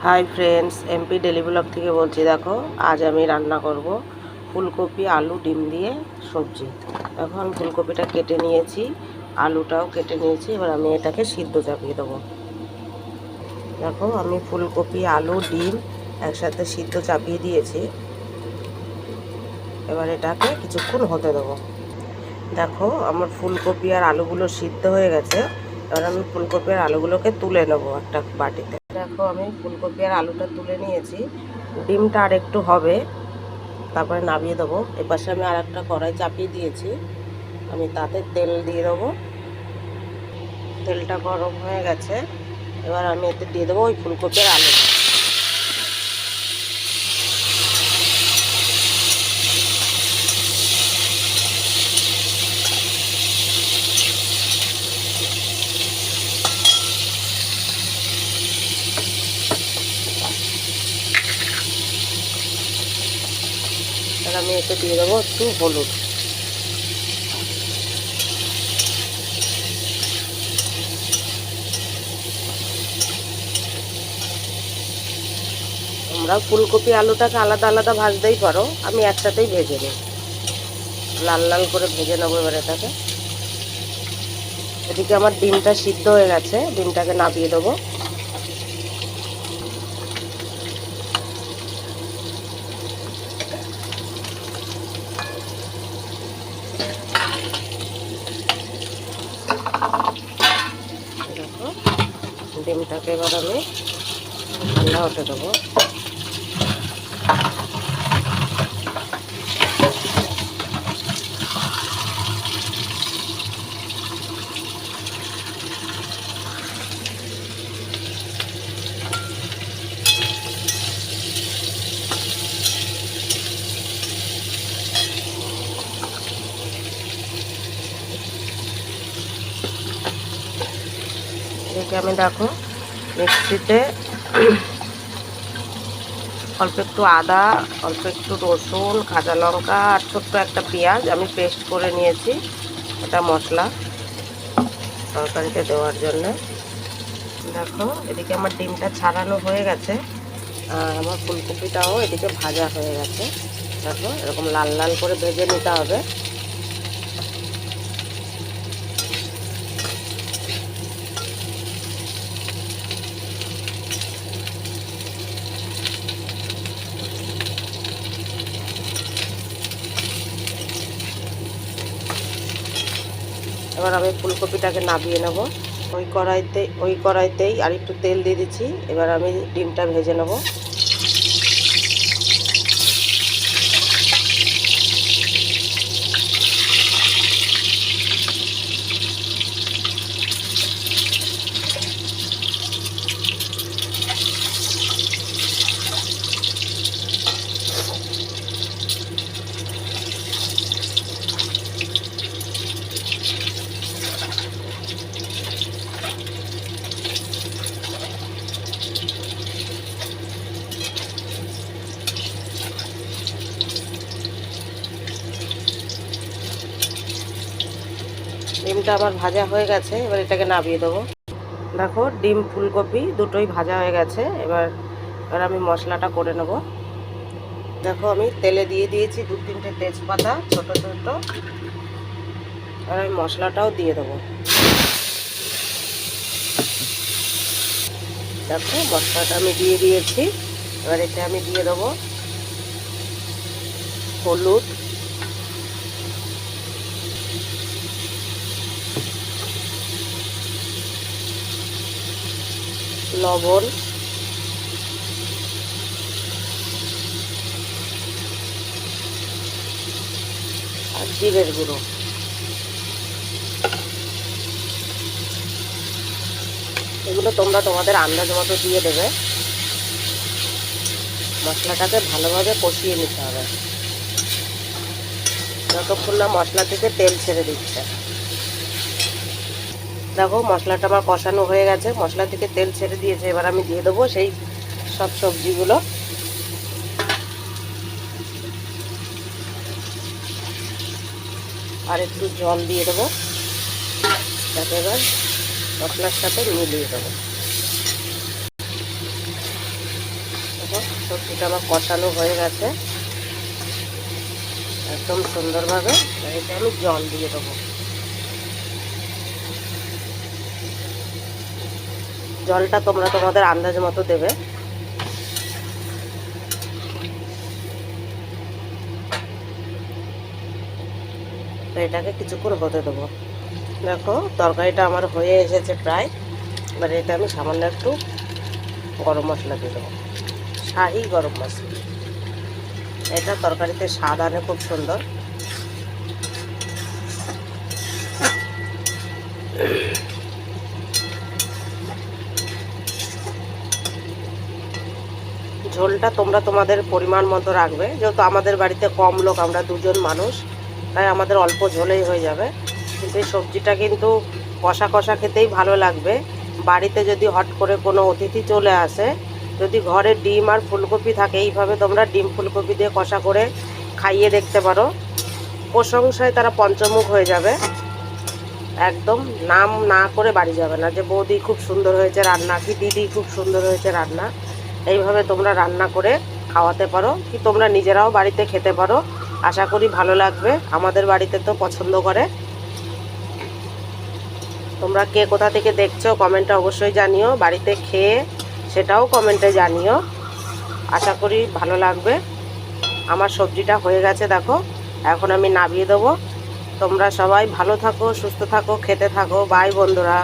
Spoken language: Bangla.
Hi friends, MP daily blog থেকে বলছি। দেখো, আজ আমি রান্না করব ফুলকপি আলু ডিম দিয়ে সবজি। দেখো, আমি ফুলকপিটা কেটে নিয়েছি, আলুটাও কেটে নিয়েছি। এবার আমি এটাকে সিদ্ধ চাপিয়ে দেবো। দেখো, আমি ফুলকপি আলু ডিম একসাথে সিদ্ধ চাপিয়ে দিয়েছি। এবার এটাকে কিছুক্ষণ হতে দেবো। দেখো, আমার ফুলকপি আর আলুগুলো সিদ্ধ হয়ে গেছে। এবার আমি ফুলকপি আর আলুগুলোকে তুলে নেবো একটা বাটিতে। দেখো, আমি ফুলকপি আর আলুটা তুলে নিয়েছি। ডিমটা আর একটু হবে, তারপরে নামিয়ে দেবো। এপাশে আমি আর একটা কড়াই চাপিয়ে দিয়েছি, আমি তাতে তেল দিয়ে দেবো। তেলটা গরম হয়ে গেছে। এবার আমি এতে দিয়ে দেবো ওই ফুলকপি আর আলু। এবার আমি এতে দিয়ে দেবো একটু হলুদ। তোমরা ফুলকপি আলুটাকে আলাদা আলাদা ভাজতেই পারো, আমি একসাথেই ভেজে নিই। লাল লাল করে ভেজে নেবো এবার এটাকে। এদিকে আমার ডিমটা সিদ্ধ হয়ে গেছে, ডিমটাকে নামিয়ে দেবো। দেখো, ডিমটাকে এবার আমি ঠান্ডা হতে দেবো। এদিকে আমি দেখো মিক্সিতে অল্প একটু আদা, অল্প একটু রসুন, কাঁচা লঙ্কা আর ছোট্ট একটা পেঁয়াজ আমি পেস্ট করে নিয়েছি। এটা মশলা তরকারিতে দেওয়ার জন্য। দেখো, এদিকে আমার ডিমটা ছাড়ানো হয়ে গেছে আর আমার ফুলকপিটাও এদিকে ভাজা হয়ে গেছে। দেখো, এরকম লাল লাল করে ভেজে নিতে হবে। এবার আমি ফুলকপিটাকে নামিয়ে নেব। ওই কড়াইতেই আর একটু তেল দিয়ে দিচ্ছি। এবার আমি ডিমটা ভেজে নেব। ডিমটা আমার ভাজা হয়ে গেছে, এবার এটাকে নামিয়ে দেবো। দেখো, ডিম ফুলকপি দুটোই ভাজা হয়ে গেছে। এবার এবার আমি মশলাটা করে নেব। দেখো, আমি তেলে দিয়ে দিয়েছি 2-3টে তেজপাতা ছোট ছোট। আর আমি মশলাটাও দিয়ে দেবো। দেখো, মশলাটা আমি দিয়ে দিয়েছি। এবার এতে আমি দিয়ে দেবো হলুদ, লবণ, আর জিরের গুঁড়ো। এগুলো তোমরা তোমাদের আন্দাজ মতো দিয়ে দেবে। মশলাটাকে ভালোভাবে কষিয়ে নিতে হবে যতক্ষণ না মশলা থেকে তেল ছেড়ে দিচ্ছে। দেখো, মশলাটা আমার কষানো হয়ে গেছে, মশলা থেকে তেল ছেড়ে দিয়েছে। এবার আমি দিয়ে দেবো সেই সব সবজিগুলো। আর একটু জল দিয়ে দেবো, তাতে এবার মশলার সাথে মিলিয়ে দেবো। সবজিটা আমার কষানো হয়ে গেছে একদম সুন্দরভাবে। এটা আমি জল দিয়ে দেবো। জলটা তোমরা তোমাদের আন্দাজ মতো দেবে। তো এটাকে কিছুক্ষণ হতে দেবো। দেখো তরকারিটা আমার হয়ে এসেছে প্রায়। এবার এটা আমি সামান্য একটু গরম মশলা দিয়ে দেবো, শাহি গরম মশলা। এটা তরকারিতে স্বাদ আনে খুব সুন্দর। ঝোলটা তোমরা তোমাদের পরিমাণ মতো রাখবে, যেহেতু আমাদের বাড়িতে কম লোক, আমরা দুজন মানুষ, তাই আমাদের অল্প ঝোলেই হয়ে যাবে। কিন্তু এই সবজিটা কিন্তু কষা কষা খেতেই ভালো লাগবে। বাড়িতে যদি হট করে কোনো অতিথি চলে আসে, যদি ঘরে ডিম আর ফুলকপি থাকে, এইভাবে তোমরা ডিম ফুলকপি দিয়ে কষা করে খাইয়ে দেখতে পারো। প্রশংসায় তারা পঞ্চমুখ হয়ে যাবে। একদম নাম না করে বাড়ি যাবে না যে বৌদি খুব সুন্দর হয়েছে রান্না, কি দিদি খুব সুন্দর হয়েছে রান্না। এইভাবে তোমরা রান্না করে খাওয়াতে পারো, কি তোমরা নিজেরাও বাড়িতে খেতে পারো। আশা করি ভালো লাগবে। আমাদের বাড়িতে তো পছন্দ করে। তোমরা কে কোথা থেকে দেখছো কমেন্টে অবশ্যই জানিও, বাড়িতে খেয়ে সেটাও কমেন্টে জানিও। আশা করি ভালো লাগবে। আমার সবজিটা হয়ে গেছে দেখো, এখন আমি নামিয়ে দেবো। তোমরা সবাই ভালো থাকো, সুস্থ থাকো, খেতে থাকো। বাই বন্ধুরা।